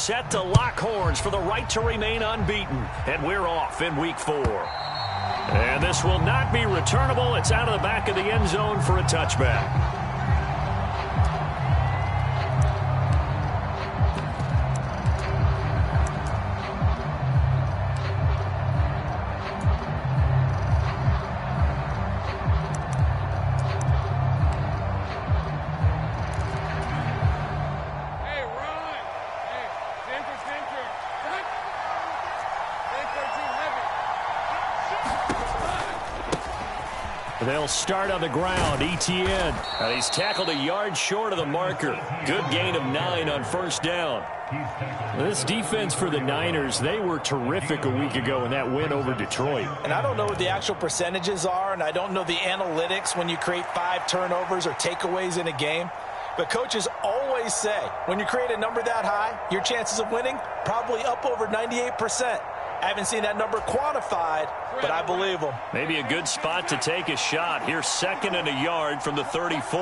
set to lock horns for the right to remain unbeaten. And we're off in week 4. And this will not be returnable. It's out of the back of the end zone for a touchback. They'll start on the ground. Etienne. And he's tackled a yard short of the marker. Good gain of 9 on first down. This defense for the Niners, they were terrific a week ago in that win over Detroit. And I don't know what the actual percentages are, and I don't know the analytics when you create 5 turnovers or takeaways in a game. But coaches always say, when you create a number that high, your chances of winning probably up over 98%. I haven't seen that number quantified, but I believe them. Maybe a good spot to take a shot. Here's 2nd and a yard from the 34.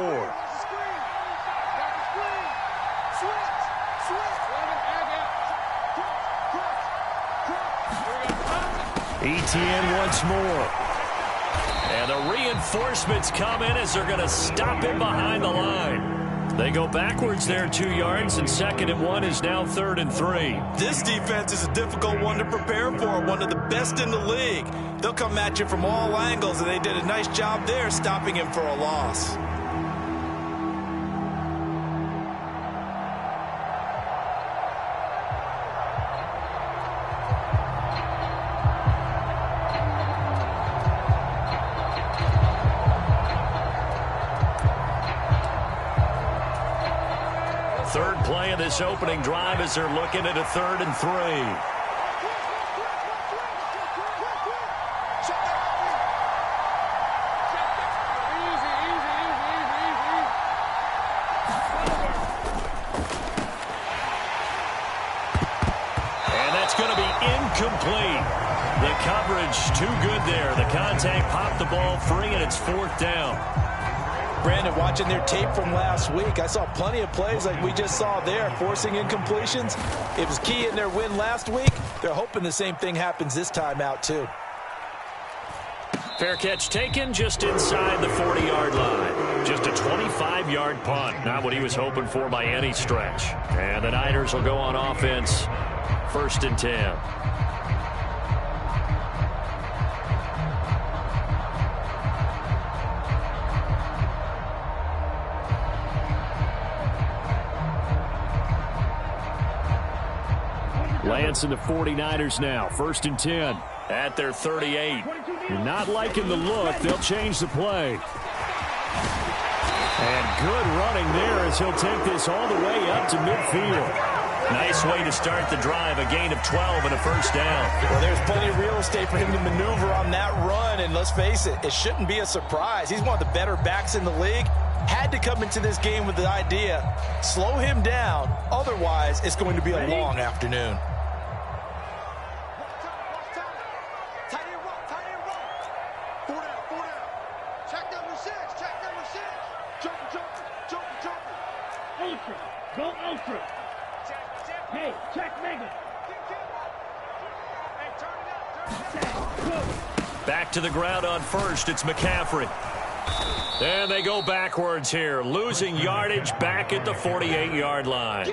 Etienne once more. And the reinforcements come in as they're going to stop him behind the line. They go backwards there 2 yards, and 2nd and 1 is now 3rd and 3. This defense is a difficult one to prepare for, one of the best in the league. They'll come at you from all angles, and they did a nice job there stopping him for a loss. Third play of this opening drive as they're looking at a 3rd and 3. And that's going to be incomplete. The coverage too good there. The contact popped the ball free, and it's 4th down. Brandon, watching their tape from last week, I saw plenty of plays like we just saw there, forcing incompletions. It was key in their win last week. They're hoping the same thing happens this time out, too. Fair catch taken just inside the 40-yard line. Just a 25-yard punt. Not what he was hoping for by any stretch. And the Niners will go on offense. 1st and 10. Lance and the 49ers now. 1st and 10 at their 38. You're not liking the look. They'll change the play. And good running there as he'll take this all the way up to midfield. Nice way to start the drive. A gain of 12 and a 1st down. Well, there's plenty of real estate for him to maneuver on that run. And let's face it, it shouldn't be a surprise. He's one of the better backs in the league. Had to come into this game with the idea, slow him down. Otherwise, it's going to be a long afternoon. Go ultra. Hey, check Mega. Back to the ground on 1st. It's McCaffrey. And they go backwards here, losing yardage back at the 48-yard line.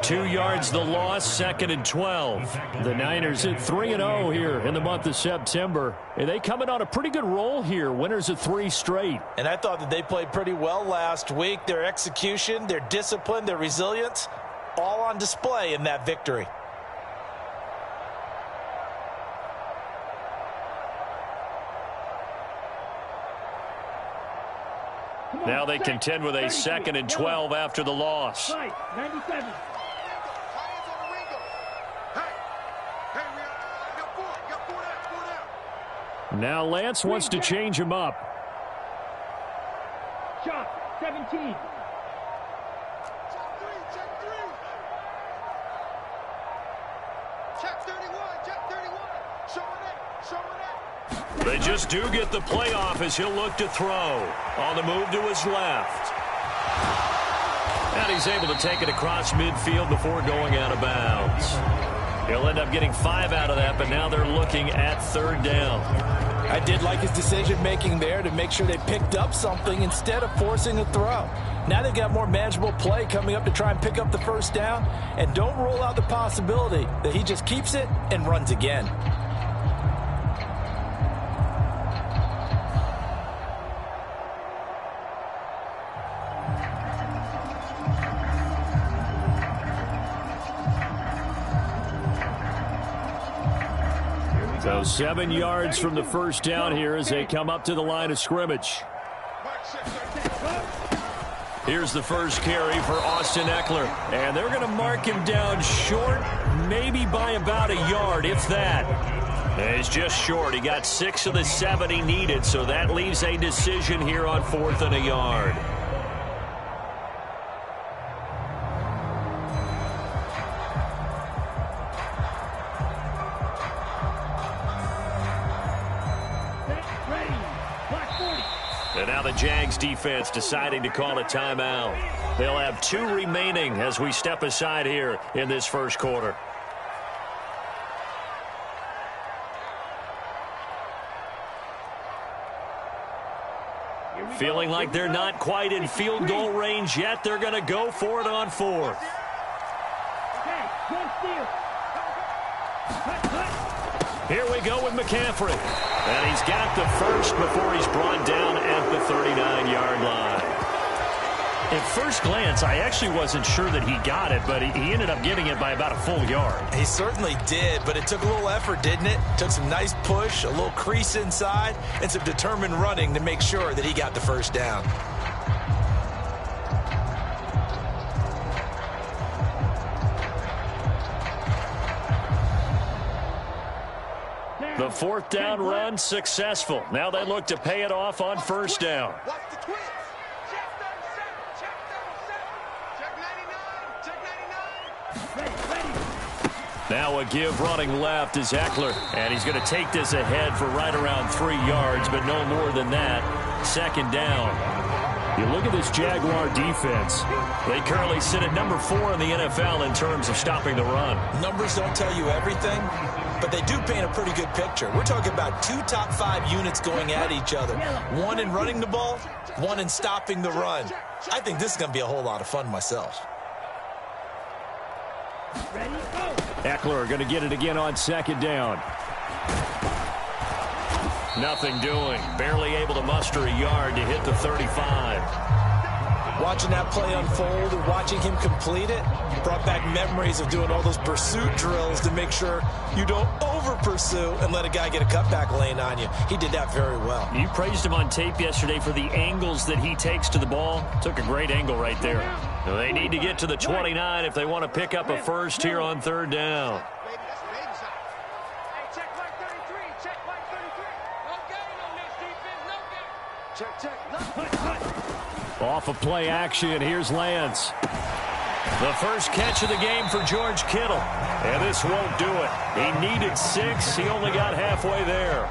2 yards the loss, 2nd and 12. The Niners at 3-0 here in the month of September. And they coming on a pretty good roll here, winners of 3 straight. And I thought that they played pretty well last week. Their execution, their discipline, their resilience, all on display in that victory. Now they contend with a 2nd and 12 after the loss. 97. Now Lance wants to change him up. Shot 17. Check 31. Check 31. Showing it. Showing it. They just do get the playoff as he'll look to throw. On the move to his left. And he's able to take it across midfield before going out of bounds. He'll end up getting 5 out of that, but now they're looking at third down. I did like his decision-making there to make sure they picked up something instead of forcing a throw. Now they've got more manageable play coming up to try and pick up the first down, and don't rule out the possibility that he just keeps it and runs again. So 7 yards from the first down here as they come up to the line of scrimmage. Here's the first carry for Austin Eckler. And they're going to mark him down short, maybe by about a yard, if that. And he's just short. He got 6 of the 7 he needed, so that leaves a decision here on 4th and a yard. And now the Jags defense deciding to call a timeout. They'll have 2 remaining as we step aside here in this first quarter. Feeling like they're not quite in field goal range yet. They're going to go for it on 4th. Here we go with McCaffrey. And he's got the first before he's brought down at the 39-yard line. At first glance, I actually wasn't sure that he got it, but he ended up getting it by about a full yard. He certainly did, but it took a little effort, didn't it? Took some nice push, a little crease inside, and some determined running to make sure that he got the first down. The 4th down run successful. Now they look to pay it off on first down. Watch the twins. Check 37. Check 37. Check 99. Check 99. Now a give running left is Eckler. And he's going to take this ahead for right around 3 yards, but no more than that. 2nd down. You look at this Jaguar defense. They currently sit at number 4 in the NFL in terms of stopping the run. Numbers don't tell you everything, but they do paint a pretty good picture. We're talking about 2 top 5 units going at each other. 1 in running the ball, 1 in stopping the run. I think this is going to be a whole lot of fun myself. Eckler going to get it again on 2nd down. Nothing doing. Barely able to muster a yard to hit the 35. Watching that play unfold and watching him complete it brought back memories of doing all those pursuit drills to make sure you don't over-pursue and let a guy get a cutback lane on you. He did that very well. You praised him on tape yesterday for the angles that he takes to the ball. Took a great angle right there. So they need to get to the 29 if they want to pick up a first here on 3rd down. Baby, that's the baby side. Hey, check Mike 33. Check Mike 33. No gain on this defense. No gain. Check, check. Off of play action, here's Lance. The first catch of the game for George Kittle. And this won't do it. He needed 6. He only got halfway there.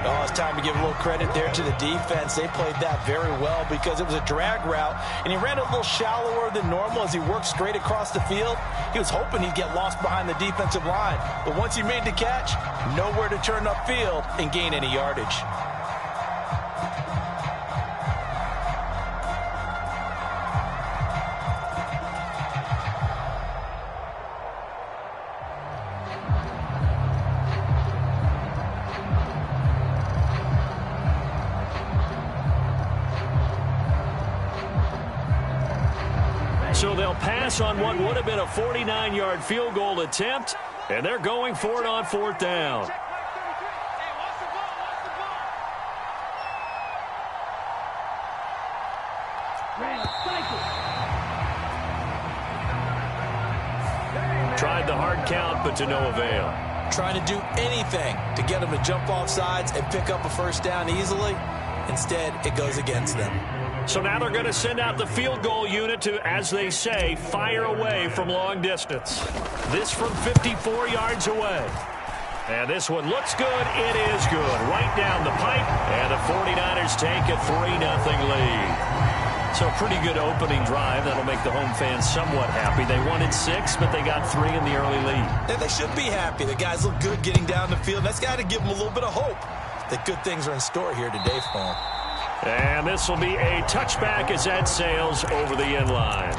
Oh, it's time to give a little credit there to the defense. They played that very well because it was a drag route, and he ran a little shallower than normal as he worked straight across the field. He was hoping he'd get lost behind the defensive line. But once he made the catch, nowhere to turn upfield and gain any yardage. So they'll pass on what would have been a 49-yard field goal attempt, and they're going for it on 4th down. Tried the hard count, but to no avail. Trying to do anything to get them to jump off sides and pick up a first down easily. Instead, it goes against them. So now they're going to send out the field goal unit to, as they say, fire away from long distance. This from 54 yards away. And this one looks good. It is good. Right down the pipe. And the 49ers take a 3-0 lead. So a pretty good opening drive. That'll make the home fans somewhat happy. They wanted 6, but they got 3 in the early lead. And they should be happy. The guys look good getting down the field. That's got to give them a little bit of hope that good things are in store here today for them. And this will be a touchback as that sails over the end line.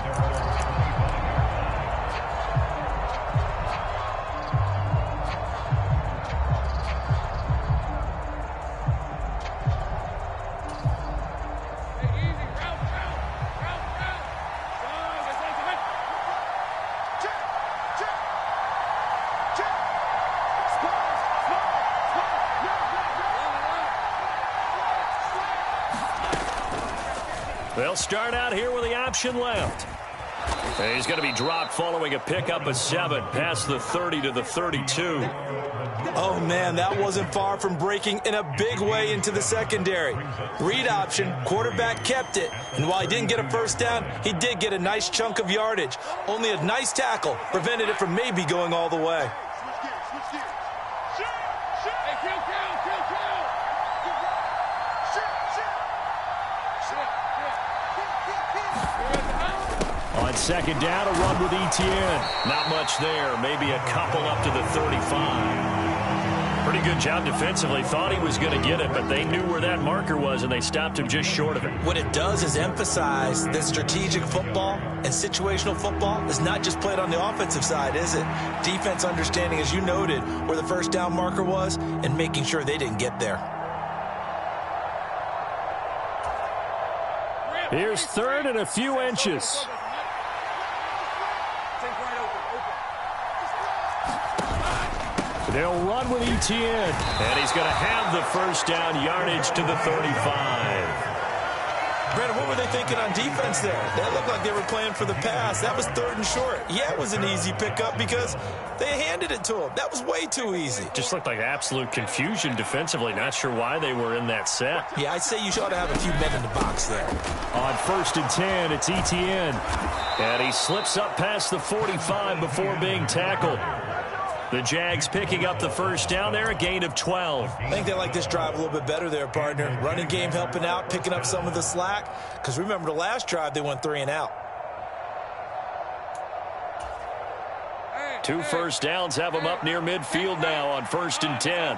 They'll start out here with the option left. And he's going to be dropped following a pickup of 7 past the 30 to the 32. Oh, man, that wasn't far from breaking in a big way into the secondary. Read option, quarterback kept it. And while he didn't get a first down, he did get a nice chunk of yardage. Only a nice tackle prevented it from maybe going all the way. On second down, a run with Etienne. Not much there. Maybe a couple up to the 35. Pretty good job defensively. Thought he was going to get it, but they knew where that marker was, and they stopped him just short of it. What it does is emphasize that strategic football and situational football is not just played on the offensive side, is it? Defense understanding, as you noted, where the first down marker was and making sure they didn't get there. Here's 3rd and a few inches. They'll run with Etienne. And he's going to have the first down yardage to the 35. Brandon, what were they thinking on defense there? That looked like they were playing for the pass. That was 3rd and short. Yeah, it was an easy pickup because they handed it to him. That was way too easy. Just looked like absolute confusion defensively. Not sure why they were in that set. Yeah, I'd say you ought to have a few men in the box there. On 1st and 10, it's Etienne. And he slips up past the 45 before being tackled. The Jags picking up the first down there, a gain of 12. I think they like this drive a little bit better there, partner. Running game helping out, picking up some of the slack. Because remember the last drive, they went 3 and out. 2 first downs have them up near midfield now on 1st and 10.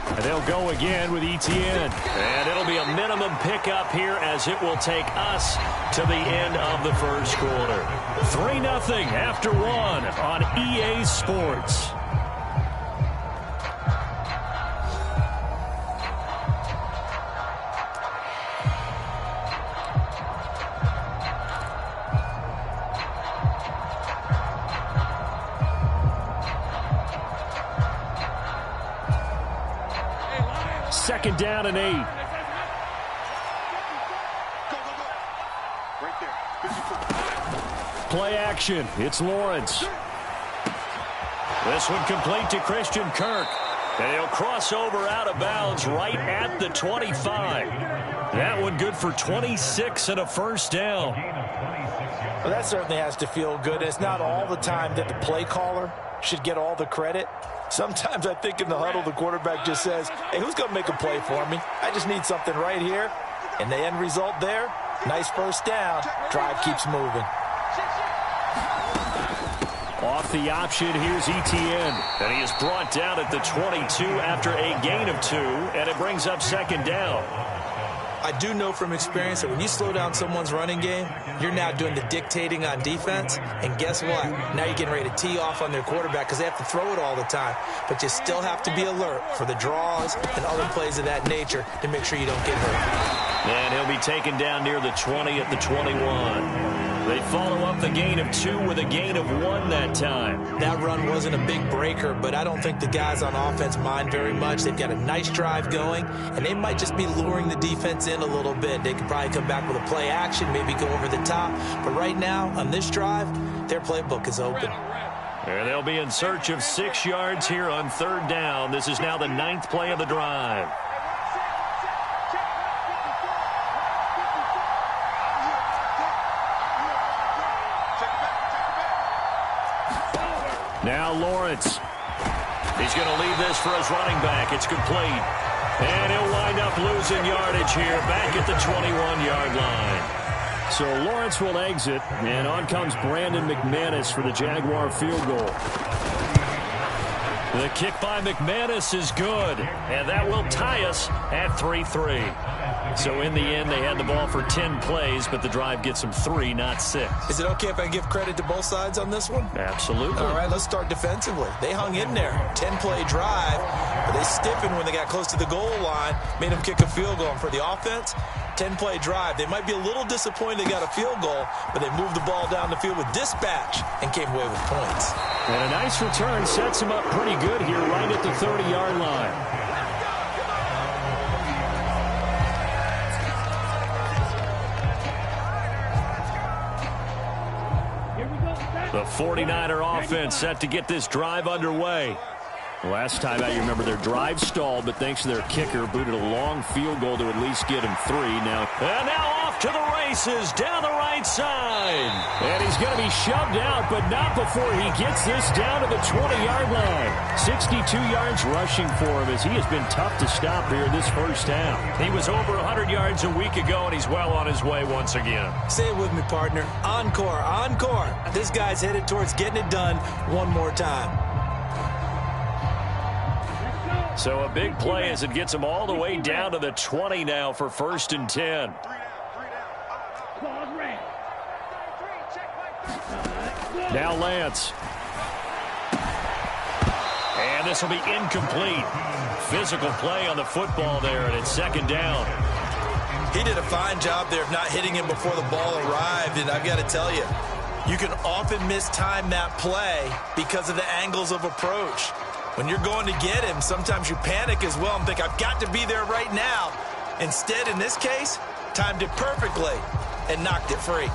And they'll go again with Etienne. And it'll be a minimum pickup here as it will take us to the end of the first quarter. 3-0 after 1 on EA Sports. Second down and 8. Play action. It's Lawrence. This one complete to Christian Kirk. And he'll cross over out of bounds right at the 25. That one good for 26 and a first down. Well, that certainly has to feel good. It's not all the time that the play caller should get all the credit. Sometimes I think in the huddle, the quarterback just says, hey, who's going to make a play for me? I just need something right here. And the end result there, nice first down. Drive keeps moving. Off the option, here's Etienne. And he is brought down at the 22 after a gain of 2, and it brings up second down. I do know from experience that when you slow down someone's running game, you're now doing the dictating on defense. And guess what? Now you're getting ready to tee off on their quarterback because they have to throw it all the time. But you still have to be alert for the draws and other plays of that nature to make sure you don't get hurt. And he'll be taken down near the 20 at the 21. They follow up the gain of 2 with a gain of 1 that time. That run wasn't a big breaker, but I don't think the guys on offense mind very much. They've got a nice drive going, and they might just be luring the defense in a little bit. They could probably come back with a play action, maybe go over the top. But right now, on this drive, their playbook is open. And they'll be in search of 6 yards here on 3rd down. This is now the 9th play of the drive. Now Lawrence. He's going to leave this for his running back. It's complete. And he'll wind up losing yardage here back at the 21-yard line. So Lawrence will exit, and on comes Brandon McManus for the Jaguar field goal. The kick by McManus is good, and that will tie us at 3-3. So in the end, they had the ball for 10 plays, but the drive gets them 3, not 6. Is it okay if I give credit to both sides on this one? Absolutely. All right, let's start defensively. They hung in there. 10-play drive, but they stiffened when they got close to the goal line, made them kick a field goal. And for the offense, 10-play drive. They might be a little disappointed they got a field goal, but they moved the ball down the field with dispatch and came away with points. And a nice return sets him up pretty good here right at the 30-yard line. The 49er offense set to get this drive underway. Last time out, you remember their drive stalled, but thanks to their kicker, booted a long field goal to at least get him 3. Now off to the races down the right side. And he's going to be shoved out, but not before he gets this down to the 20-yard line. 62 yards rushing for him as he has been tough to stop here this first half. He was over 100 yards a week ago, and he's well on his way once again. Say it with me, partner. Encore, encore. This guy's headed towards getting it done one more time. So a big play as it gets him all the way down to the 20 now for 1st and 10. Now Lance. And this will be incomplete. Physical play on the football there, and it's 2nd down. He did a fine job there of not hitting him before the ball arrived, and I've got to tell you, you can often mistime that play because of the angles of approach. When you're going to get him, sometimes you panic as well and think, I've got to be there right now. Instead, in this case, timed it perfectly and knocked it free.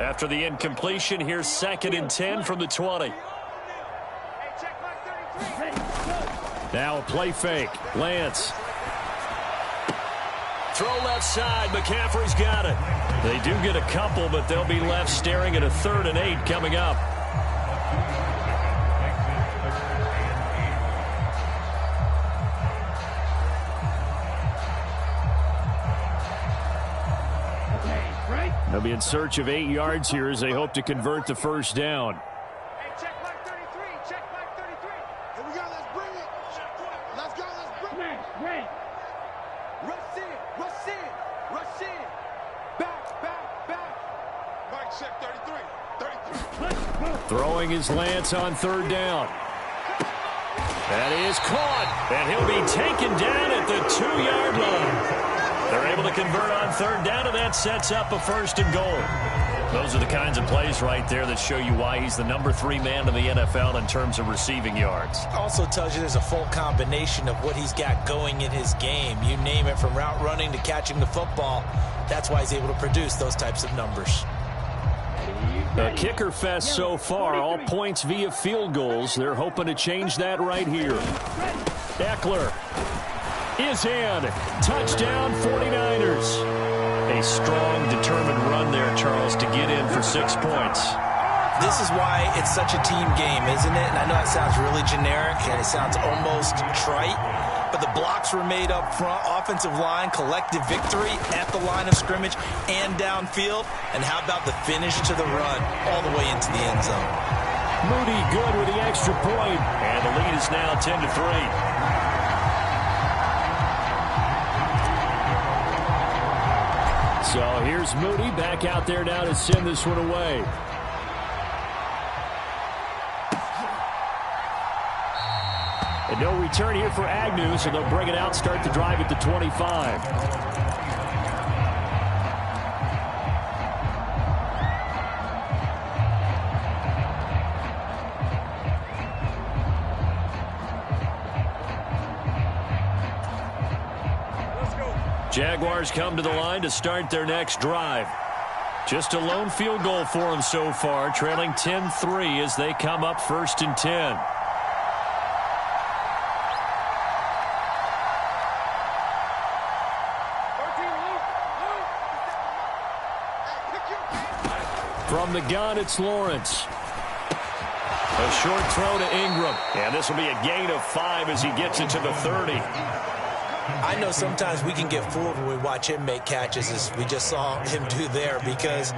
After the incompletion, here's 2nd and 10 from the 20. Now a play fake. Lance. Throw left side. McCaffrey's got it. They do get a couple, but they'll be left staring at a 3rd and 8 coming up. They'll be in search of 8 yards here as they hope to convert the 1st down. Throwing his Lance on 3rd down. That is caught, and he'll be taken down at the 2-yard line. They're able to convert on 3rd down, and that sets up a 1st and goal. Those are the kinds of plays right there that show you why he's the number 3 man in the NFL in terms of receiving yards. Also tells you there's a full combination of what he's got going in his game. You name it, from route running to catching the football. That's why he's able to produce those types of numbers. A kicker fest so far, all points via field goals. They're hoping to change that right here. Eckler is in. Touchdown 49ers. A strong, determined run there, Charles, to get in for 6 points. This is why it's such a team game, isn't it? And I know it sounds really generic and it sounds almost trite, but the blocks were made up front, offensive line, collective victory at the line of scrimmage and downfield. And how about the finish to the run all the way into the end zone? Moody good with the extra point, and the lead is now 10-3. So here's Moody back out there now to send this one away. And no return here for Agnew, so they'll bring it out, start the drive at the 25. Jaguars come to the line to start their next drive. Just a lone field goal for them so far, trailing 10-3 as they come up 1st and 10. From the gun, it's Lawrence. A short throw to Ingram. And this will be a gain of 5 as he gets it to the 30. I know sometimes we can get fooled when we watch him make catches, as we just saw him do there, because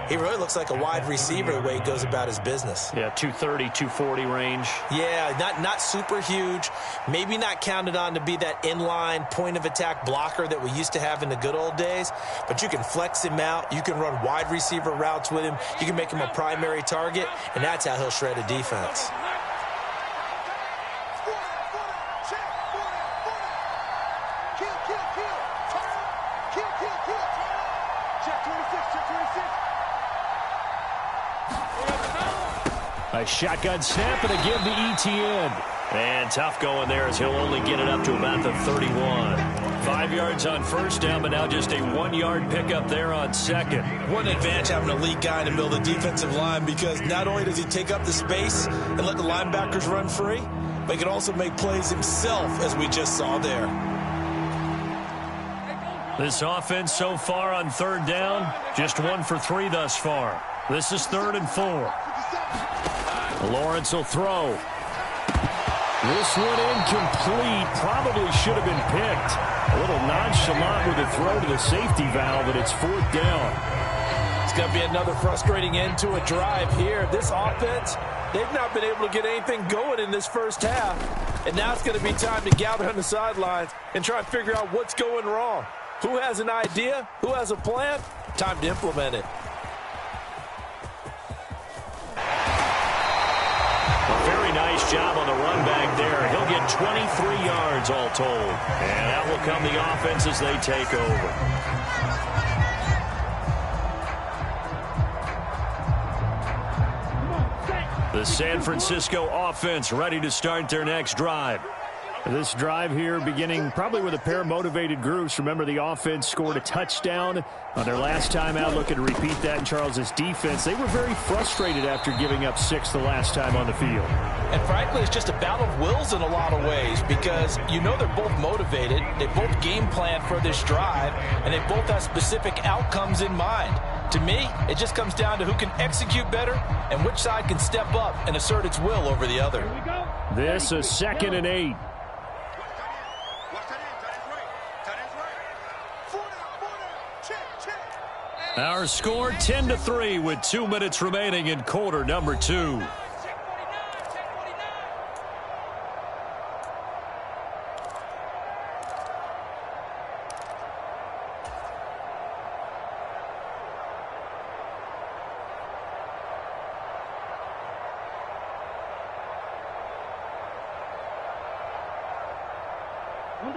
he really looks like a wide receiver the way he goes about his business. Yeah, 230, 240 range. Yeah, not super huge. Maybe not counted on to be that inline point-of-attack blocker that we used to have in the good old days. But you can flex him out. You can run wide receiver routes with him. You can make him a primary target, and that's how he'll shred a defense. A shotgun snap and a give to Etienne. And tough going there as he'll only get it up to about the 31. 5 yards on first down, but now just a 1-yard pickup there on second. What an advantage having an elite guy in the middle of the defensive line, because not only does he take up the space and let the linebackers run free, but he can also make plays himself, as we just saw there. This offense so far on third down, just 1 for 3 thus far. This is 3rd and 4. Lawrence will throw. This one incomplete. Probably should have been picked. A little nonchalant with a throw to the safety valve, but it's 4th down. It's going to be another frustrating end to a drive here. This offense, they've not been able to get anything going in this first half. And now it's going to be time to gather on the sidelines and try and figure out what's going wrong. Who has an idea? Who has a plan? Time to implement it. Very nice job on the run back there. He'll get 23 yards all told. And out will come the offense as they take over. The San Francisco offense ready to start their next drive. This drive here beginning probably with a pair of motivated groups. Remember, the offense scored a touchdown on their last time out. Looking to repeat that in Charles's defense. They were very frustrated after giving up 6 the last time on the field. And frankly, it's just a battle of wills in a lot of ways, because you know they're both motivated. They both game plan for this drive, and they both have specific outcomes in mind. To me, it just comes down to who can execute better and which side can step up and assert its will over the other. This is 2nd and 8. Our score 10-3 with 2 minutes remaining in quarter number 2.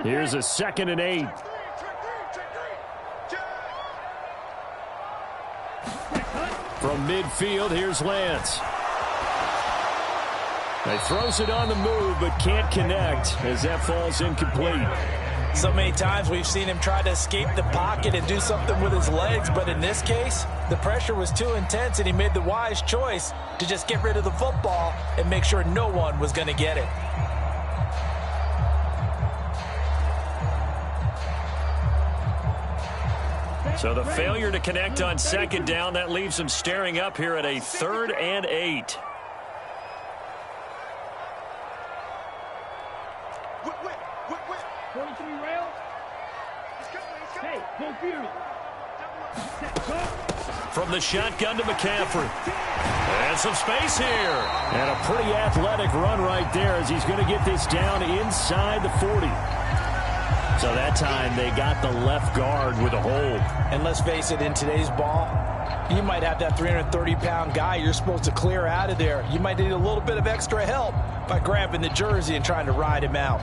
Here's a 2nd and 8. From midfield, here's Lance. He throws it on the move, but can't connect as that falls incomplete. So many times we've seen him try to escape the pocket and do something with his legs, but in this case, the pressure was too intense, and he made the wise choice to just get rid of the football and make sure no one was going to get it. So the failure to connect on 2nd down, that leaves him staring up here at a 3rd and 8. From the shotgun to McCaffrey. And some space here. And a pretty athletic run right there as he's going to get this down inside the 40. So that time they got the left guard with a hold. And let's face it, in today's ball, you might have that 330-pound guy you're supposed to clear out of there. You might need a little bit of extra help by grabbing the jersey and trying to ride him out.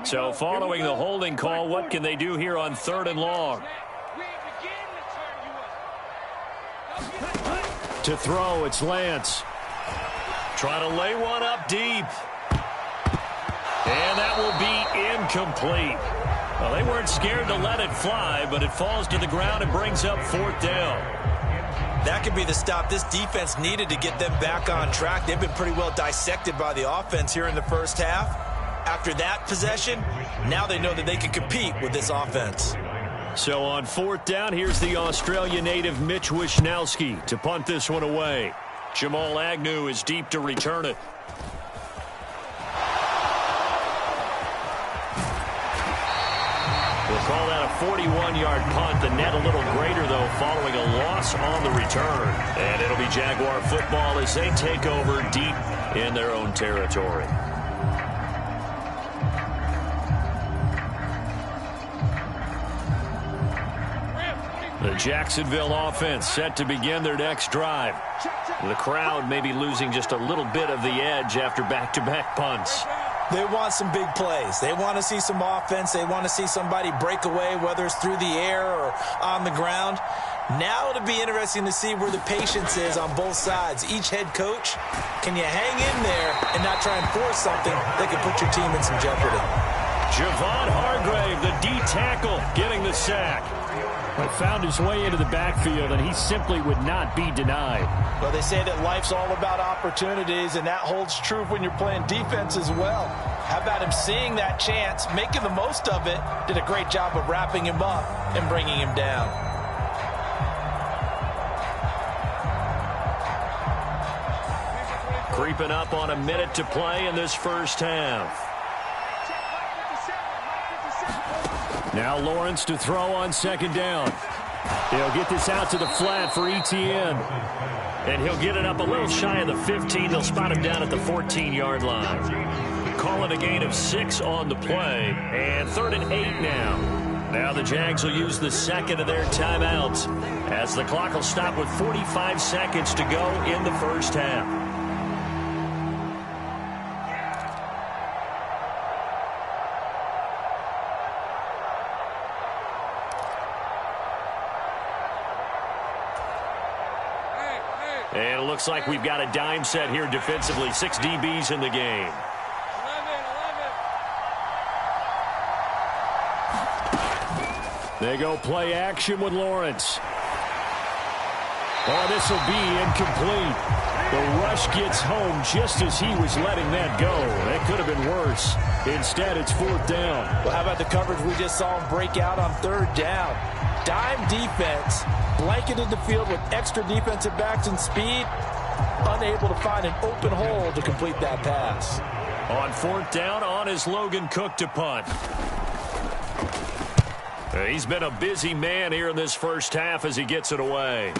So following the holding call, what can they do here on 3rd and long? To throw, it's Lance. Trying to lay one up deep. And that will be incomplete. Well, they weren't scared to let it fly, but it falls to the ground and brings up 4th down. That could be the stop this defense needed to get them back on track. They've been pretty well dissected by the offense here in the first half. After that possession, now they know that they can compete with this offense. So on 4th down, here's the Australia native Mitch Wishnowsky to punt this one away. Jamal Agnew is deep to return it. We'll call that a 41-yard punt. The net a little greater, though, following a loss on the return. And it'll be Jaguar football as they take over deep in their own territory. The Jacksonville offense set to begin their next drive. The crowd may be losing just a little bit of the edge after back-to-back punts. They want some big plays. They want to see some offense. They want to see somebody break away, whether it's through the air or on the ground. Now it'll be interesting to see where the patience is on both sides. Each head coach, can you hang in there and not try and force something that could put your team in some jeopardy? Javon Hargrave, the D tackle, getting the sack. But found his way into the backfield, and he simply would not be denied. Well, they say that life's all about opportunities, and that holds true when you're playing defense as well. How about him seeing that chance, making the most of it, did a great job of wrapping him up and bringing him down. Creeping up on a minute to play in this first half. Now Lawrence to throw on 2nd down. He'll get this out to the flat for Etienne. And he'll get it up a little shy of the 15. They'll spot him down at the 14-yard line. Call it a gain of 6 on the play. And 3rd and 8 now. Now the Jags will use the second of their timeouts as the clock will stop with 45 seconds to go in the first half. And it looks like we've got a dime set here defensively. 6 DBs in the game. 11. They go play action with Lawrence. Oh, this will be incomplete. The rush gets home just as he was letting that go. That could have been worse. Instead, it's 4th down. Well, how about the coverage we just saw him break out on 3rd down? Dime defense, blanketed the field with extra defensive backs and speed, unable to find an open hole to complete that pass. On 4th down, on is Logan Cook to punt. He's been a busy man here in this first half as he gets it away.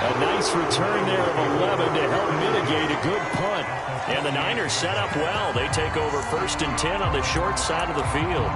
A nice return there of 11 to help mitigate a good punt. And the Niners set up well. They take over 1st and 10 on the short side of the field.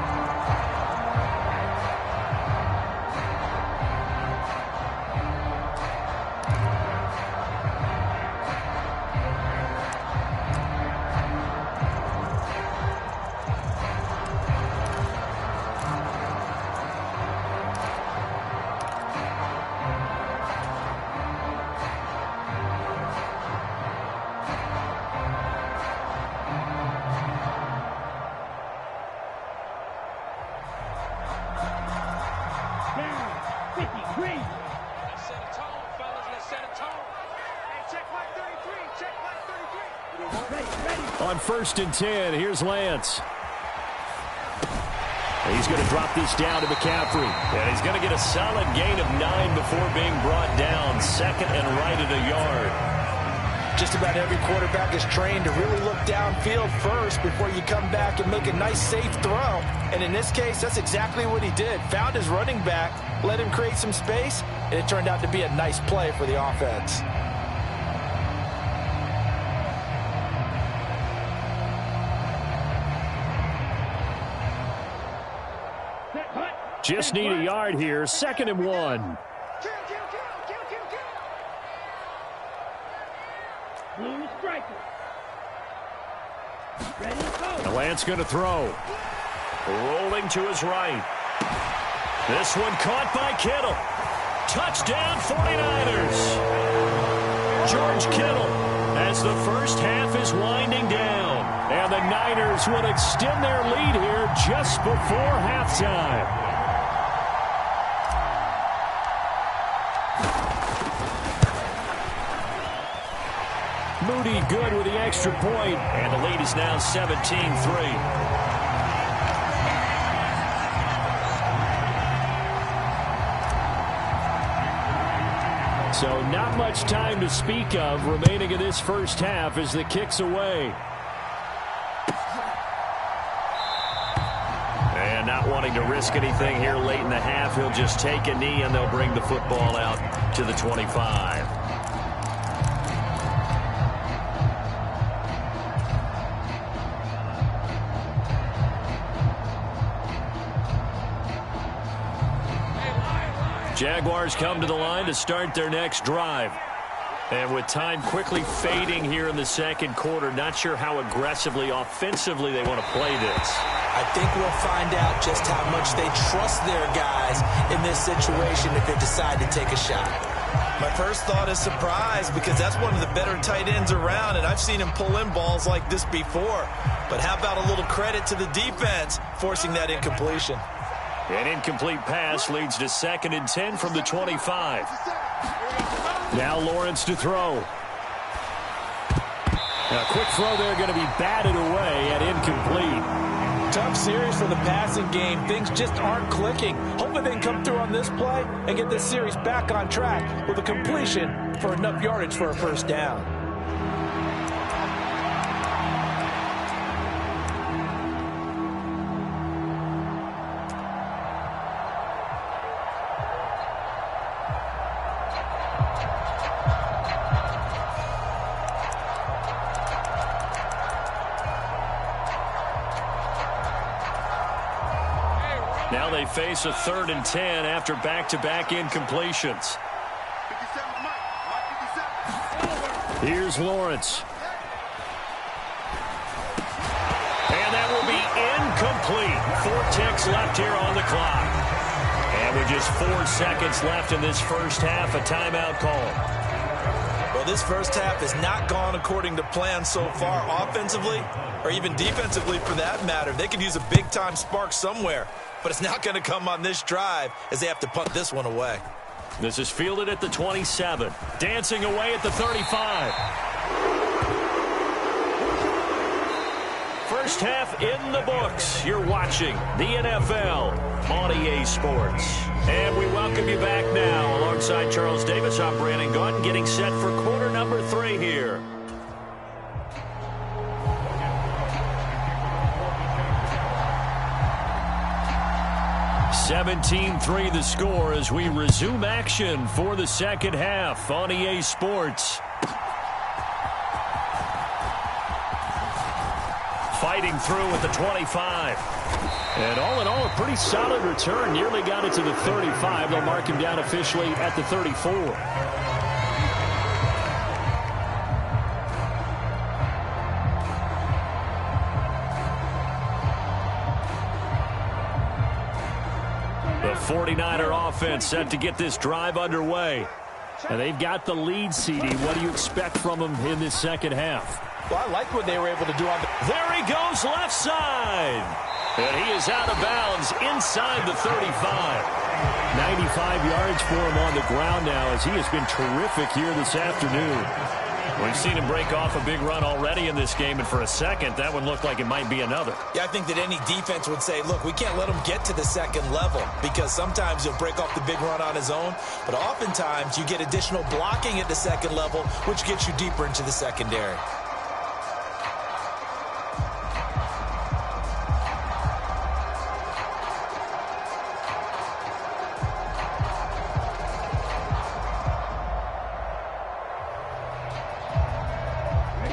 On 1st and 10, here's Lance. He's going to drop this down to McCaffrey. And he's going to get a solid gain of 9 before being brought down. 2nd and right at a yard. Just about every quarterback is trained to really look downfield first before you come back and make a nice, safe throw. And in this case, that's exactly what he did. Found his running back, let him create some space, and it turned out to be a nice play for the offense. Just need a yard here. 2nd and 1. Blue striker. Ready, go. Lance going to throw. Rolling to his right. This one caught by Kittle. Touchdown 49ers. George Kittle as the first half is winding down. And the Niners will extend their lead here just before halftime. Moody good with the extra point. And the lead is now 17-3. So not much time to speak of remaining in this first half as the kick's away. And not wanting to risk anything here late in the half, he'll just take a knee and they'll bring the football out to the 25. Jaguars come to the line to start their next drive. And with time quickly fading here in the second quarter, not sure how aggressively, offensively they want to play this. I think we'll find out just how much they trust their guys in this situation if they decide to take a shot. My first thought is surprise because that's one of the better tight ends around, and I've seen him pull in balls like this before. But how about a little credit to the defense forcing that incompletion? An incomplete pass leads to 2nd and 10 from the 25. Now Lawrence to throw. A quick throw there going to be batted away and incomplete. Tough series for the passing game. Things just aren't clicking. Hopefully they can come through on this play and get this series back on track with a completion for enough yardage for a first down. Now they face a 3rd and 10 after back-to-back incompletions. Here's Lawrence. And that will be incomplete. 4 ticks left here on the clock. And with just 4 seconds left in this first half, a timeout call. Well, this first half has not gone according to plan so far offensively or even defensively for that matter. They could use a big-time spark somewhere, but it's not going to come on this drive as they have to punt this one away. This is fielded at the 27. Dancing away at the 35. First half in the books. You're watching the NFL on EA Sports. And we welcome you back now. Alongside Charles Davis, I'm Brandon Gaudin, getting set for quarter number 3 here. (17-3) the score as we resume action for the second half on EA Sports. Fighting through at the 25. And all in all, a pretty solid return. Nearly got it to the 35. They'll mark him down officially at the 34. The 49er offense set to get this drive underway. And they've got the lead, CD. What do you expect from them in this second half? Well, I like what they were able to do on the... There he goes, left side. And he is out of bounds inside the 35. 95 yards for him on the ground now as he has been terrific here this afternoon. We've seen him break off a big run already in this game, and for a second, that one looked like it might be another. Yeah, I think that any defense would say, look, we can't let him get to the second level because sometimes he'll break off the big run on his own, but oftentimes you get additional blocking at the second level, which gets you deeper into the secondary.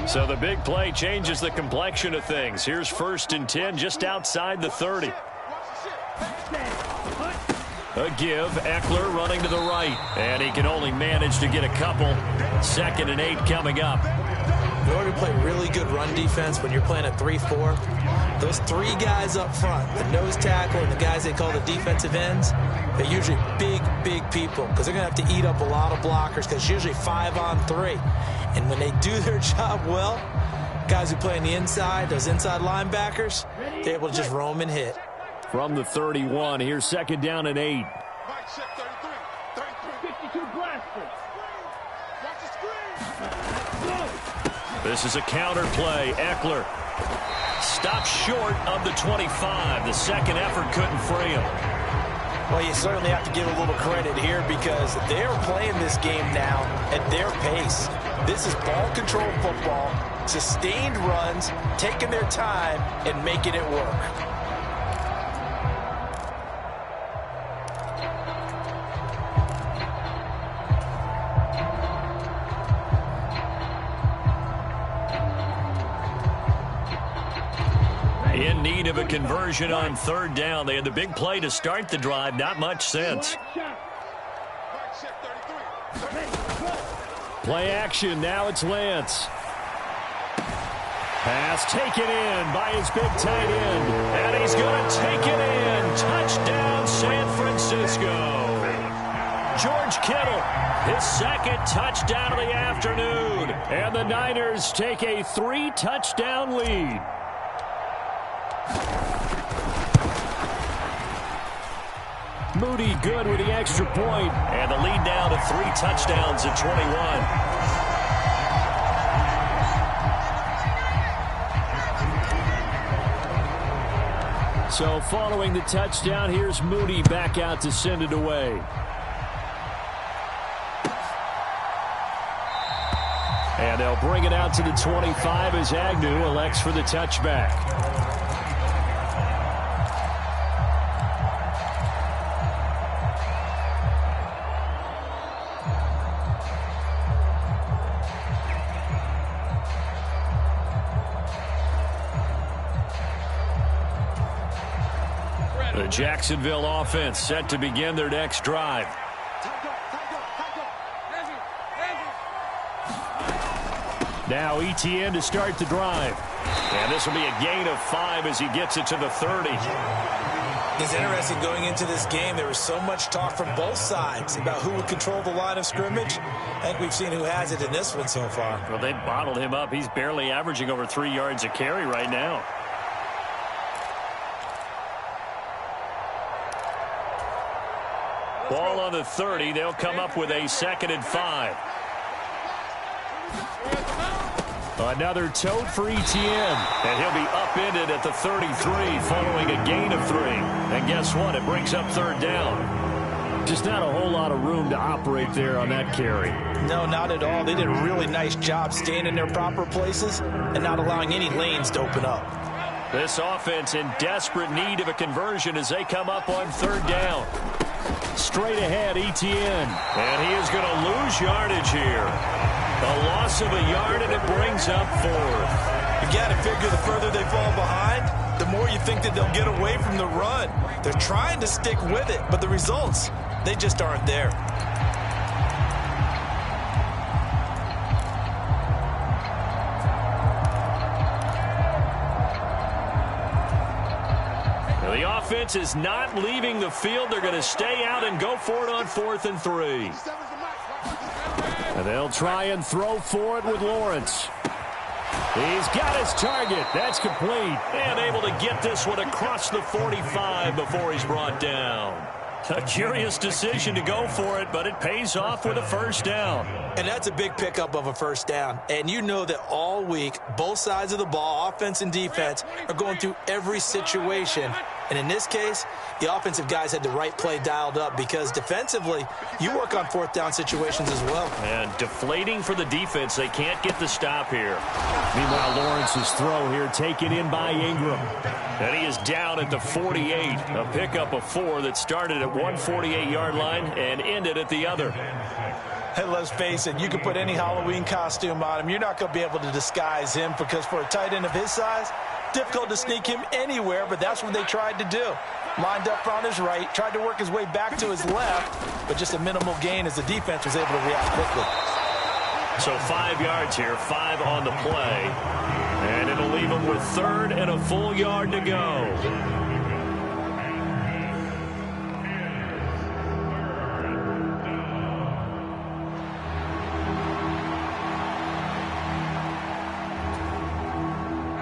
So the big play changes the complexion of things. Here's 1st and 10 just outside the 30. A give. Eckler running to the right. And he can only manage to get a couple. 2nd and 8 coming up. In order to play really good run defense when you're playing a 3-4, those 3 guys up front, the nose tackle and the guys they call the defensive ends, they're usually big, big people because they're going to have to eat up a lot of blockers because it's usually 5-on-3. And when they do their job well, guys who play on the inside, those inside linebackers, they're able to just roam and hit. From the 31, here's 2nd down and 8. 52 blaster. The This is a counter play. Eckler stopped short of the 25. The second effort couldn't free him. Well, you certainly have to give a little credit here because they're playing this game now at their pace. This is ball control football, sustained runs, taking their time and making it work. In need of a conversion on third down. They had the big play to start the drive. Not much sense. Play action. Now it's Lance. Pass taken in by his big tight end. And he's going to take it in. Touchdown, San Francisco. George Kittle, his second touchdown of the afternoon. And the Niners take a 3-touchdown lead. Moody good with the extra point. And the lead down to 3 touchdowns at 21. So following the touchdown, here's Moody back out to send it away. And they'll bring it out to the 25 as Agnew elects for the touchback. The Jacksonville offense set to begin their next drive. Now Etienne to start the drive. And this will be a gain of 5 as he gets it to the 30. It's interesting going into this game. There was so much talk from both sides about who would control the line of scrimmage. I think we've seen who has it in this one so far. Well, they bottled him up. He's barely averaging over 3 yards a carry right now. Ball on the 30. They'll come up with a 2nd and 5. Another tote for Etienne. And he'll be upended at the 33 following a gain of 3. And guess what? It brings up 3rd down. Just not a whole lot of room to operate there on that carry. No, not at all. They did a really nice job staying in their proper places and not allowing any lanes to open up. This offense in desperate need of a conversion as they come up on 3rd down. Straight ahead, Etienne. And he is going to lose yardage here. A loss of a yard, and it brings up 4th. You got to figure the further they fall behind, the more you think that they'll get away from the run. They're trying to stick with it, but the results, they just aren't there. The offense is not leaving the field. They're going to stay out and go for it on 4th and 3. And they'll try and throw for it with Lawrence. He's got his target. That's complete. And able to get this one across the 45 before he's brought down. A curious decision to go for it, but it pays off with a 1st down. And that's a big pickup of a 1st down. And you know that all week, both sides of the ball, offense and defense, are going through every situation. And in this case, the offensive guys had the right play dialed up because defensively, you work on 4th down situations as well. And deflating for the defense. They can't get the stop here. Meanwhile, Lawrence's throw here taken in by Ingram. And he is down at the 48. A pickup of 4 that started at 148-yard line and ended at the other. Hey, let's face it, you can put any Halloween costume on him. You're not going to be able to disguise him because for a tight end of his size, difficult to sneak him anywhere, but that's what they tried to do. Lined up on his right, tried to work his way back to his left, but just a minimal gain as the defense was able to react quickly. So 5 yards here, 5 on the play. And it'll leave him with 3rd and a full yard to go.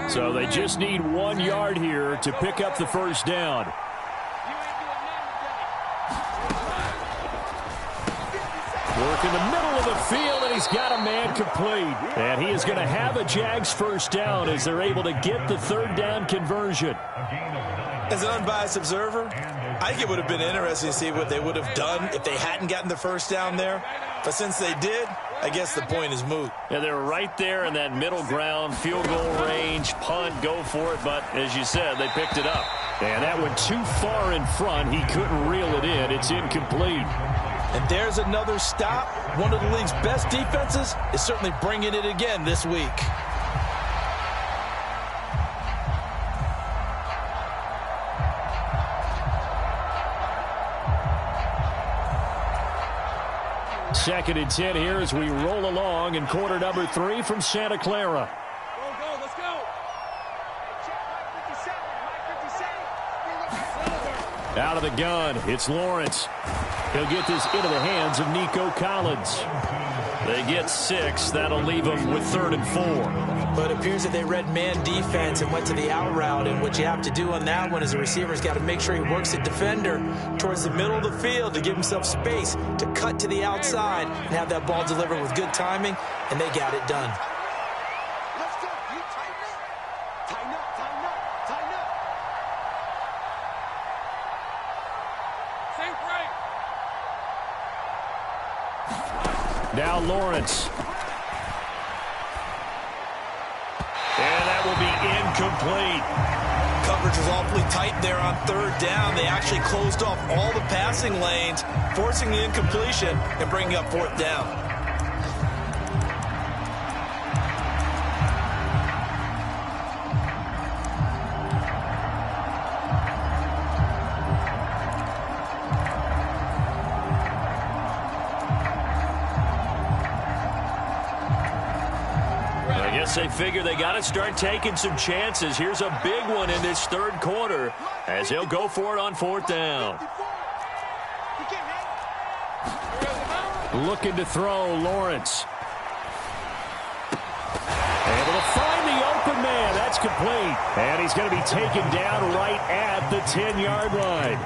So they just need 1 yard here to pick up the 1st down. Work in the middle of the field, and he's got a man complete. And he is going to have a Jags first down as they're able to get the third down conversion. As an unbiased observer, I think it would have been interesting to see what they would have done if they hadn't gotten the first down there. But since they did, I guess the point is moot. Yeah, they're right there in that middle ground, field goal range, punt, go for it. But as you said, they picked it up. And that went too far in front. He couldn't reel it in. It's incomplete. And there's another stop. One of the league's best defenses is certainly bringing it again this week. Second and 10 here as we roll along in quarter number 3 from Santa Clara. Go, let's go. Out of the gun, it's Lawrence. He'll get this into the hands of Nico Collins. They get 6. That'll leave them with 3rd and 4. But it appears that they read man defense and went to the out route. And what you have to do on that one is the receiver's got to make sure he works the defender towards the middle of the field to give himself space to cut to the outside and have that ball delivered with good timing. And they got it done. Let's go. You tighten up. Tighten up, tighten up, tighten up. Think right. Now Lawrence. And that will be incomplete. Coverage was awfully tight there on 3rd down. They actually closed off all the passing lanes, forcing the incompletion and bringing up 4th down. They figure they got to start taking some chances. Here's a big one in this 3rd quarter as he'll go for it on 4th down. Looking to throw, Lawrence. Able to find the open man. That's complete. And he's going to be taken down right at the 10-yard line.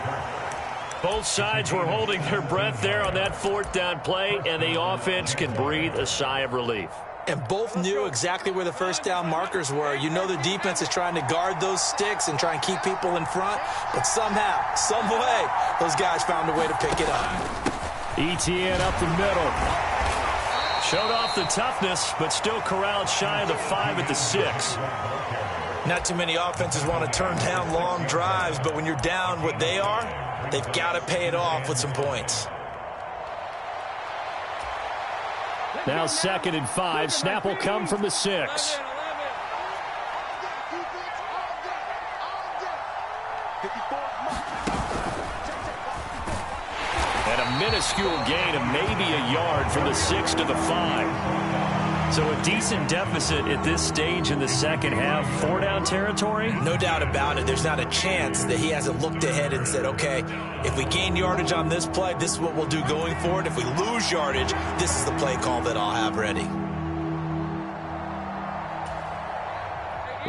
Both sides were holding their breath there on that 4th down play, and the offense can breathe a sigh of relief. And both knew exactly where the first down markers were. You know the defense is trying to guard those sticks and try and keep people in front. But somehow, some way, those guys found a way to pick it up. ETN up the middle. Showed off the toughness, but still corralled shy of the 5 at the 6. Not too many offenses want to turn down long drives, but when you're down what they are, they've got to pay it off with some points. Now 2nd and 5. Snap will come from the 6. And a minuscule gain of maybe a yard from the 6 to the 5. So a decent deficit at this stage in the second half. 4-down territory? No doubt about it. There's not a chance that he hasn't looked ahead and said, okay, if we gain yardage on this play, this is what we'll do going forward. If we lose yardage, this is the play call that I'll have ready.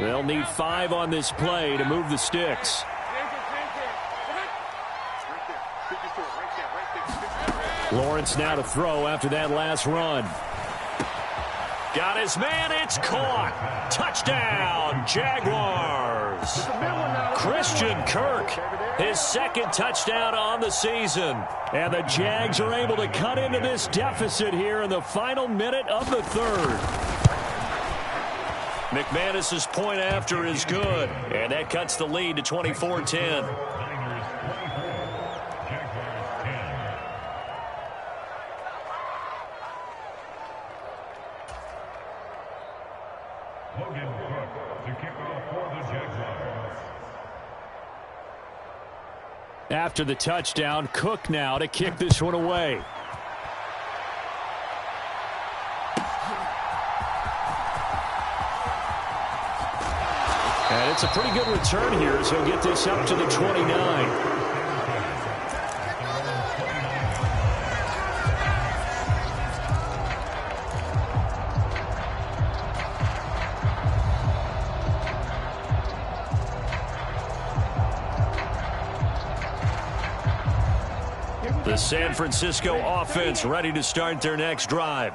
They'll need 5 on this play to move the sticks. Lawrence now to throw after that last run. Got his man, it's caught. Touchdown, Jaguars. Christian Kirk, his 2nd touchdown on the season. And the Jags are able to cut into this deficit here in the final minute of the 3rd. McManus's point after is good, and that cuts the lead to 24-10. After the touchdown, Cook now to kick this one away. And it's a pretty good return here as he'll get this up to the 29. The San Francisco offense ready to start their next drive.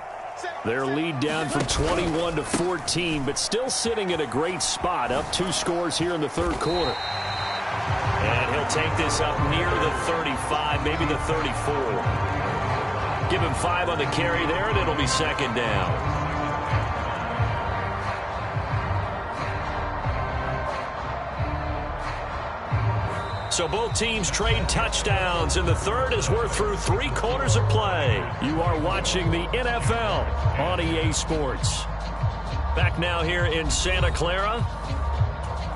Their lead down from 21 to 14, but still sitting in a great spot, up 2 scores here in the third quarter. And he'll take this up near the 35, maybe the 34. Give him 5 on the carry there, and it'll be second down. So both teams trade touchdowns, and the third as we're through 3 quarters of play. You are watching the NFL on EA Sports. Back now here in Santa Clara.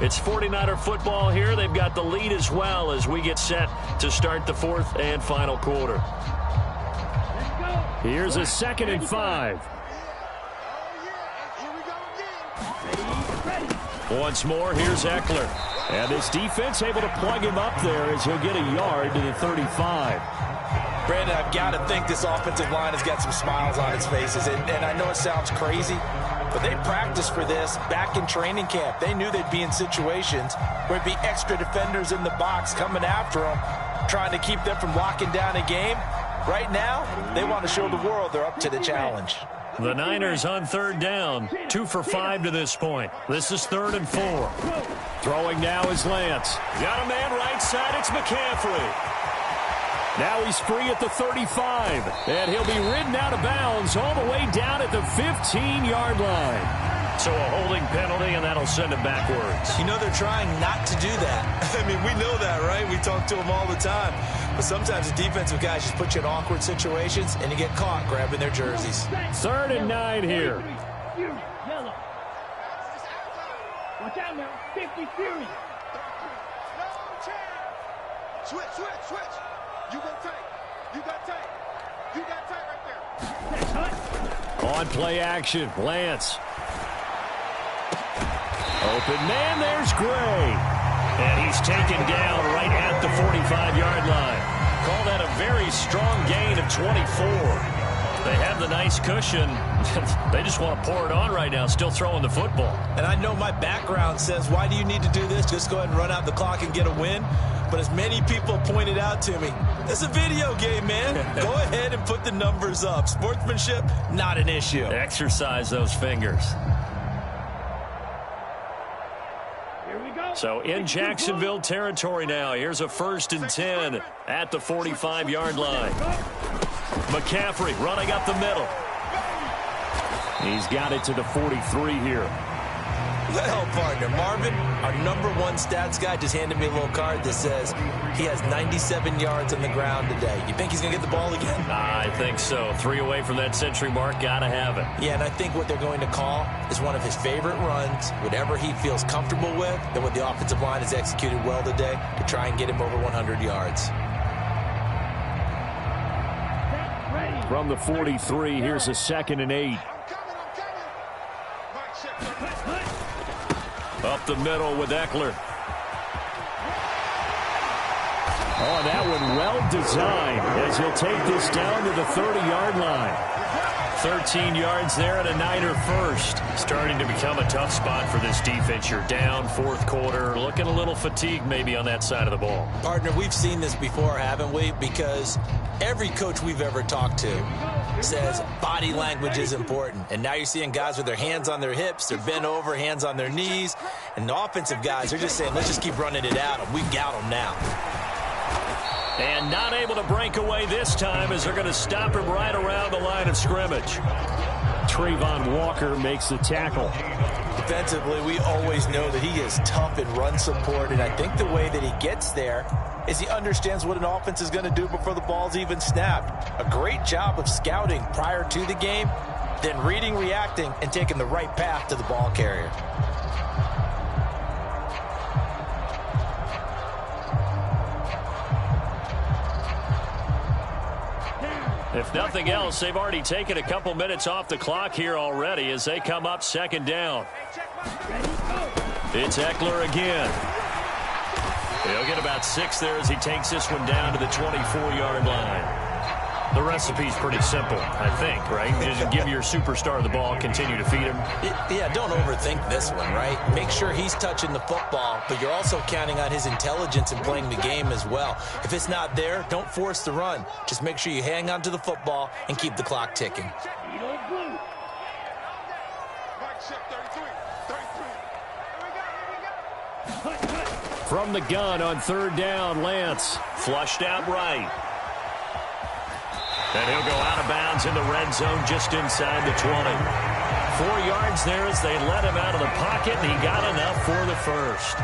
It's 49er football here. They've got the lead as well as we get set to start the 4th and final quarter. Here's a 2nd and 5. Once more, here's Eckler. And this defense able to plug him up there as he'll get a yard to the 35. Brandon, I've got to think this offensive line has got some smiles on its faces. And I know it sounds crazy, but they practiced for this back in training camp. They knew they'd be in situations where it'd be extra defenders in the box coming after them, trying to keep them from locking down a game. Right now, they want to show the world they're up to the challenge. The Niners on 3rd down, 2 for 5 to this point. This is 3rd and 4. Throwing now is Lance. Got a man right side, it's McCaffrey. Now he's free at the 35, and he'll be ridden out of bounds all the way down at the 15-yard line. So a holding penalty, and that'll send it backwards. You know they're trying not to do that. I mean, we know that, right? We talk to them all the time. But sometimes the defensive guys just put you in awkward situations, and you get caught grabbing their jerseys. 3rd and 9 here. Yellow. Watch out now. 50 Fury. Switch. You go tight. You got tight. You got tight right there. On play action, Lance. Open man, there's Gray. And he's taken down right at the 45-yard line. Call that a very strong gain of 24. They have the nice cushion. They just want to pour it on right now, still throwing the football. And I know my background says, why do you need to do this? Just go ahead and run out the clock and get a win. But as many people pointed out to me, it's a video game, man. Go ahead and put the numbers up. Sportsmanship, not an issue. Exercise those fingers. So in Jacksonville territory now. Here's a 1st and 10 at the 45-yard line. McCaffrey running up the middle. He's got it to the 43 here. Well, partner, Marvin, our #1 stats guy, just handed me a little card that says he has 97 yards on the ground today. You think he's going to get the ball again? I think so. 3 away from that century mark. Got to have it. Yeah, and I think what they're going to call is one of his favorite runs, whatever he feels comfortable with, and what the offensive line has executed well today to try and get him over 100 yards. From the 43, here's a 2nd and 8. Up the middle with Eckler. Oh, that one well designed as he'll take this down to the 30-yard line. 13 yards there and a Niner first. Starting to become a tough spot for this defense. You're down 4th quarter. Looking a little fatigued maybe on that side of the ball. Partner, we've seen this before, haven't we? Because every coach we've ever talked to says body language is important. And now you're seeing guys with their hands on their hips, they're bent over, hands on their knees. And the offensive guys are just saying, let's just keep running it at them. We've got them now. And not able to break away this time as they're going to stop him right around the line of scrimmage. Trayvon Walker makes the tackle. Defensively, we always know that he is tough in run support, and I think the way that he gets there is he understands what an offense is going to do before the ball's even snapped. A great job of scouting prior to the game, then reading, reacting, and taking the right path to the ball carrier. If nothing else, they've already taken a couple minutes off the clock here already as they come up 2nd down. It's Eckler again. He'll get about 6 there as he takes this one down to the 24-yard line. The recipe's pretty simple, I think, right? Just give your superstar the ball, continue to feed him. Yeah, don't overthink this one, right? Make sure he's touching the football, but you're also counting on his intelligence in playing the game as well. If it's not there, don't force the run. Just make sure you hang on to the football and keep the clock ticking. From the gun on third down, Lance. Flushed out right. And he'll go out of bounds in the red zone just inside the 20. 4 yards there as they let him out of the pocket, and he got enough for the first.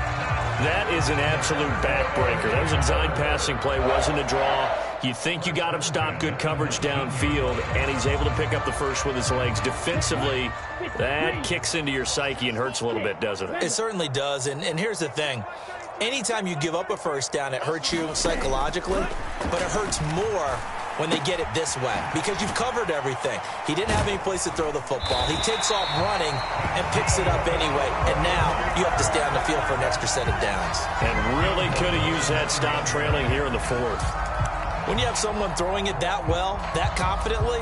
That is an absolute backbreaker. That was a design passing play, wasn't a draw. You think you got him stopped, good coverage downfield, and he's able to pick up the first with his legs. Defensively, that kicks into your psyche and hurts a little bit, doesn't it? It certainly does, and here's the thing. Anytime you give up a first down, it hurts you psychologically, but it hurts more when they get it this way because you've covered everything. He didn't have any place to throw the football. He takes off running and picks it up anyway, and now you have to stay on the field for an extra set of downs. And really could have used that stop trailing here in the fourth. When you have someone throwing it that well, that confidently,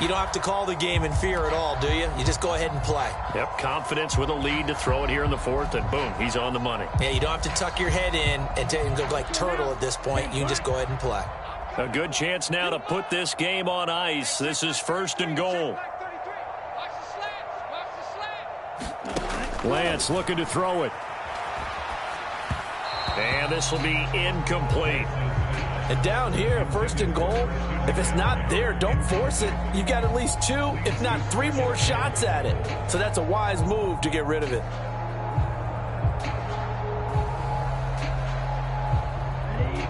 you don't have to call the game in fear at all, do you? You just go ahead and play. Yep, confidence with a lead to throw it here in the fourth, and boom, he's on the money. Yeah, you don't have to tuck your head in and go like turtle at this point. You can just go ahead and play. A good chance now to put this game on ice. This is first and goal. Lance looking to throw it. And this will be incomplete. And down here, first and goal, if it's not there, don't force it. You've got at least 2, if not 3 more shots at it. So that's a wise move to get rid of it.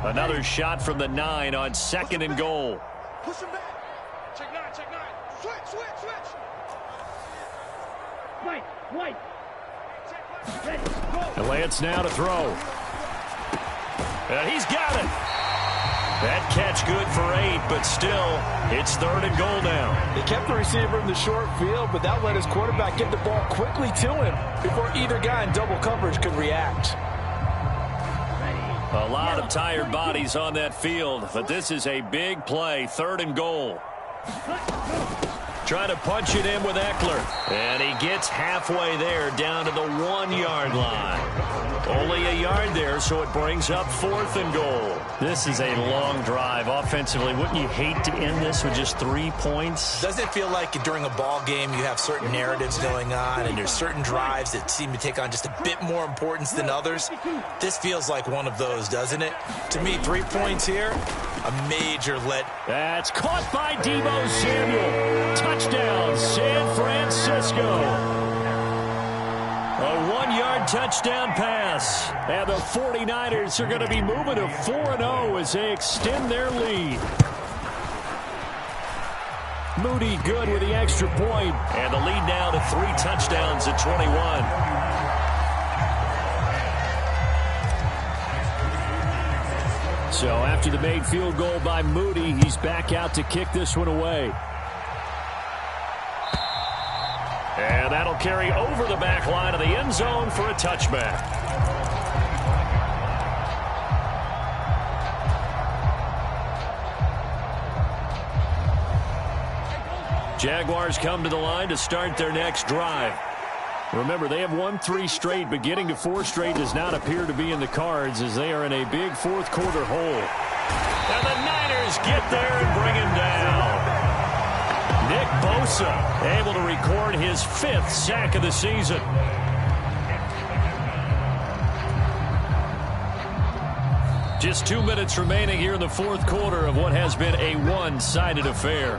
Another shot from the 9 on second and goal. Push him back. Check 9, check 9. Switch. White. Ready, go. And Lance now to throw. And he's got it. That catch good for 8, but still, it's third and goal now. He kept the receiver in the short field, but that let his quarterback get the ball quickly to him before either guy in double coverage could react. A lot of tired bodies on that field, but this is a big play, third and goal. Trying to punch it in with Eckler. And he gets halfway there down to the 1-yard line. Only a yard there, so it brings up fourth and goal. This is a long drive offensively. Wouldn't you hate to end this with just 3 points? Doesn't it feel like during a ball game you have certain narratives going on and there's certain drives that seem to take on just a bit more importance than others? This feels like one of those, doesn't it? To me, 3 points here, a major let. That's caught by Deebo Samuel. Touchdown, San Francisco. A 1-yard touchdown pass. And the 49ers are going to be moving to 4-0 as they extend their lead. Moody good with the extra point. And the lead now to 3 touchdowns at 21. So after the made field goal by Moody, he's back out to kick this one away. And that'll carry over the back line of the end zone for a touchback. Jaguars come to the line to start their next drive. Remember, they have won 3 straight, but getting to 4 straight does not appear to be in the cards as they are in a big fourth-quarter hole. And the Niners get there and bring him down. Nick Bosa able to record his 5th sack of the season. Just 2 minutes remaining here in the fourth quarter of what has been a one-sided affair.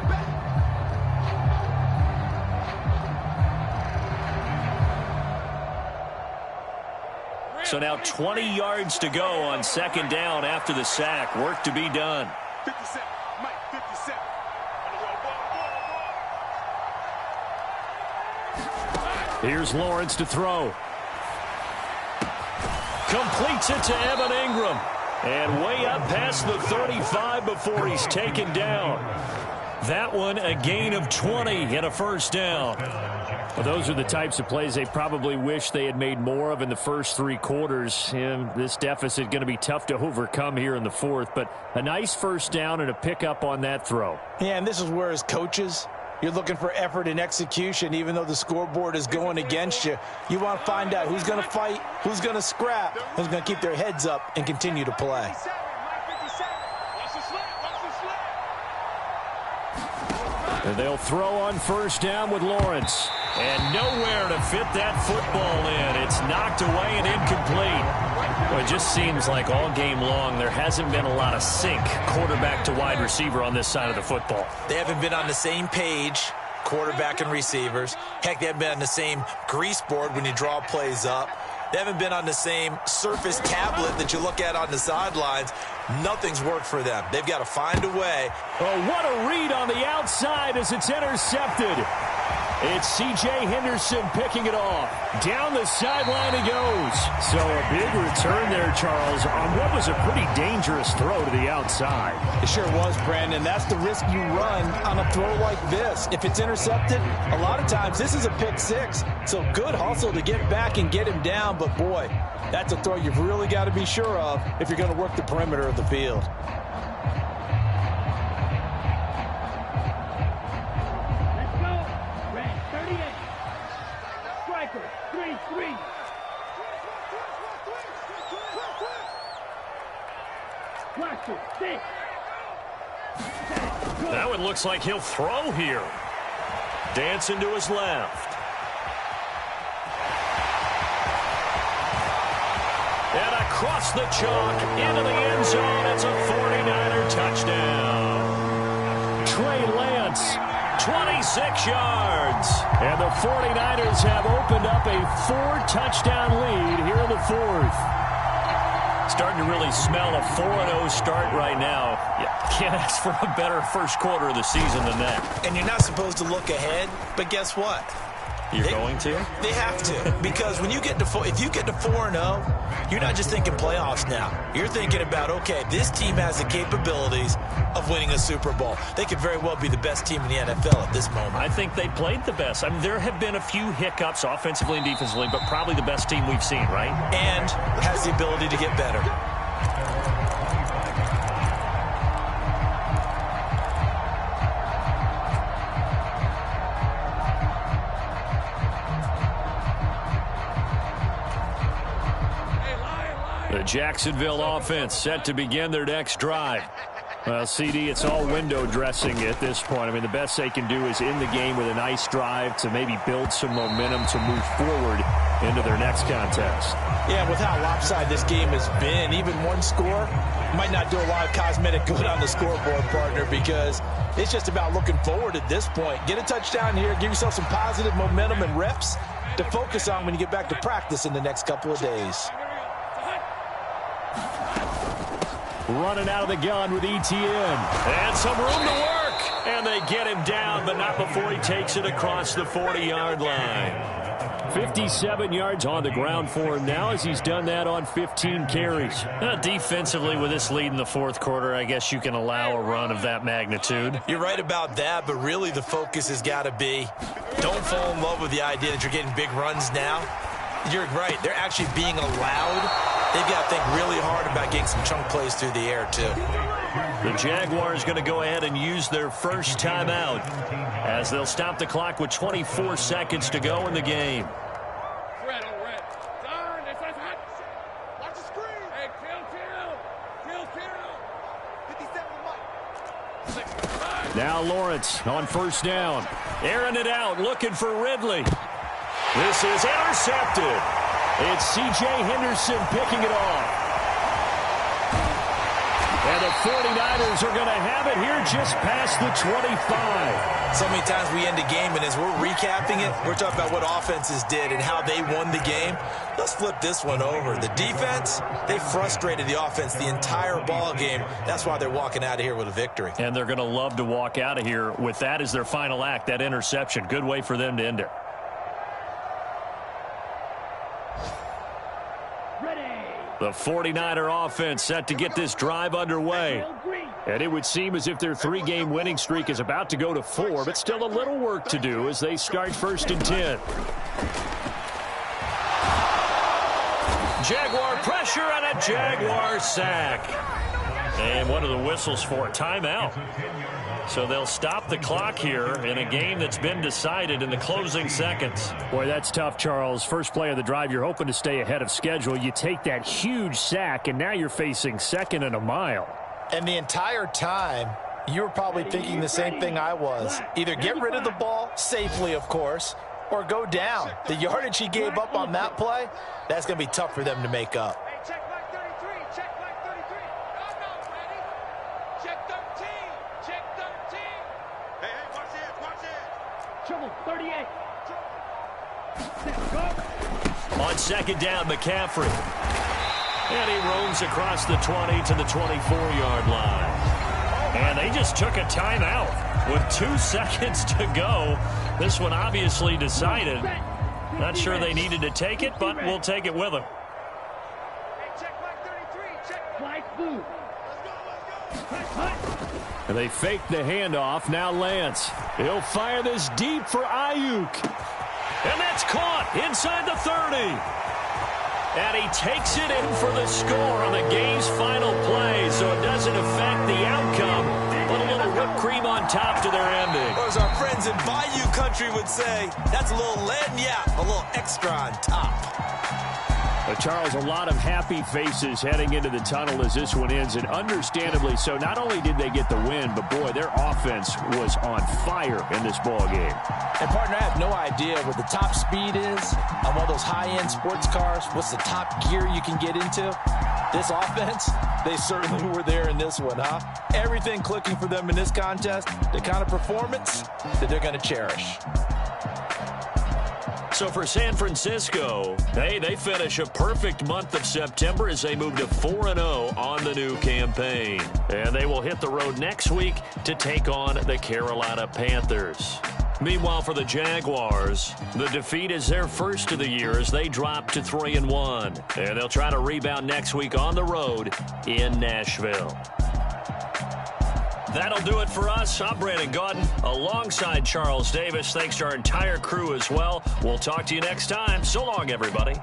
So now 20 yards to go on second down after the sack. Work to be done. 57, Mike, 57. Here's Lawrence to throw. Completes it to Evan Ingram. And way up past the 35 before he's taken down. That one a gain of 20 and a first down. Well, those are the types of plays they probably wish they had made more of in the first 3 quarters. And this deficit going to be tough to overcome here in the fourth. But a nice first down and a pickup on that throw. Yeah, and this is where as coaches, you're looking for effort and execution. Even though the scoreboard is going against you, you want to find out who's going to fight, who's going to scrap, who's going to keep their heads up and continue to play. And they'll throw on first down with Lawrence. And nowhere to fit that football in. It's knocked away and incomplete. Well, it just seems like all game long there hasn't been a lot of sync quarterback to wide receiver on this side of the football. They haven't been on the same page, quarterback and receivers. Heck, they haven't been on the same grease board when you draw plays up. They haven't been on the same Surface tablet that you look at on the sidelines. Nothing's worked for them. They've got to find a way. Oh, what a read on the outside as it's intercepted. It's C.J. Henderson picking it off. Down the sideline he goes. So a big return there, Charles, on what was a pretty dangerous throw to the outside. It sure was, Brandon. That's the risk you run on a throw like this. If it's intercepted, a lot of times this is a pick 6. So good hustle to get back and get him down. But, boy, that's a throw you've really got to be sure of if you're going to work the perimeter of the field. Now it looks like he'll throw here. Dancing to his left. And across the chalk into the end zone. It's a 49er touchdown. Trey Lance, 26 yards. And the 49ers have opened up a 4-touchdown lead here in the fourth. Starting to really smell a 4-0 start right now. You can't ask for a better first quarter of the season than that. And you're not supposed to look ahead, but guess what? You're going to? They have to, because when you get to if you get to 4-0, you're not just thinking playoffs now. You're thinking about, okay, this team has the capabilities of winning a Super Bowl. They could very well be the best team in the NFL at this moment. I think they played the best. I mean, there have been a few hiccups offensively and defensively, but probably the best team we've seen, right? And has the ability to get better. The Jacksonville offense set to begin their next drive. Well, CD, it's all window dressing at this point. I mean, the best they can do is in the game with a nice drive to maybe build some momentum to move forward into their next contest. Yeah, with how lopsided this game has been, even one score might not do a lot of cosmetic good on the scoreboard, partner, because it's just about looking forward at this point. Get a touchdown here, give yourself some positive momentum and reps to focus on when you get back to practice in the next couple of days. Running out of the gun with ETN. And some room to work. And they get him down, but not before he takes it across the 40-yard line. 57 yards on the ground for him now as he's done that on 15 carries. Defensively, with this lead in the fourth quarter, I guess you can allow a run of that magnitude. You're right about that, but really the focus has got to be don't fall in love with the idea that you're getting big runs now. You're right. They're actually being allowed. They've got to think really hard about getting some chunk plays through the air, too. The Jaguars going to go ahead and use their first timeout as they'll stop the clock with 24 seconds to go in the game. Watch the screen. Hey, kill. Now Lawrence on first down. Airing it out, looking for Ridley. This is intercepted. It's C.J. Henderson picking it off. And the 49ers are going to have it here just past the 25. So many times we end a game, and as we're recapping it, we're talking about what offenses did and how they won the game. Let's flip this one over. The defense, they frustrated the offense the entire ball game. That's why they're walking out of here with a victory. And they're going to love to walk out of here with that as their final act, that interception. Good way for them to end it. The 49er offense set to get this drive underway. And it would seem as if their 3-game winning streak is about to go to 4, but still a little work to do as they start 1st and 10. Jaguar pressure and a Jaguar sack. And one of the whistles for a timeout. So they'll stop the clock here in a game that's been decided in the closing seconds. Boy, that's tough, Charles. First play of the drive, you're hoping to stay ahead of schedule. You take that huge sack, and now you're facing 2nd and a mile. And the entire time, you were probably thinking the same thing I was. Either get rid of the ball, safely, of course, or go down. The yardage he gave up on that play, that's going to be tough for them to make up. Hey, check like 33. Check like 33. No, ready. Check 13. Check 13. Hey, watch this. Watch this. Trouble, 38. On 2nd down, McCaffrey. And he roams across the 20 to the 24-yard line. And they just took a timeout with 2 seconds to go. This one obviously decided. Not sure they needed to take it, but we'll take it with them. Hey, check like 33. Check Flag blue. And they fake the handoff. Now Lance. He'll fire this deep for Ayuk. And that's caught inside the 30. And he takes it in for the score on the game's final play, so it doesn't affect the outcome, but a little whipped cream on top to their ending. Or as our friends in Bayou Country would say, that's a little lagniappe, a little extra on top. Charles, a lot of happy faces heading into the tunnel as this one ends, and understandably so. Not only did they get the win, but boy, their offense was on fire in this ball game. And partner, I have no idea what the top speed is on one of those high-end sports cars. What's the top gear you can get into? This offense, they certainly were there in this one, huh? Everything clicking for them in this contest, the kind of performance that they're going to cherish. So for San Francisco, hey, they finish a perfect month of September as they move to 4-0 on the new campaign. And they will hit the road next week to take on the Carolina Panthers. Meanwhile, for the Jaguars, the defeat is their first of the year as they drop to 3-1. And they'll try to rebound next week on the road in Nashville. That'll do it for us. I'm Brandon Gaudin alongside Charles Davis. Thanks to our entire crew as well. We'll talk to you next time. So long, everybody.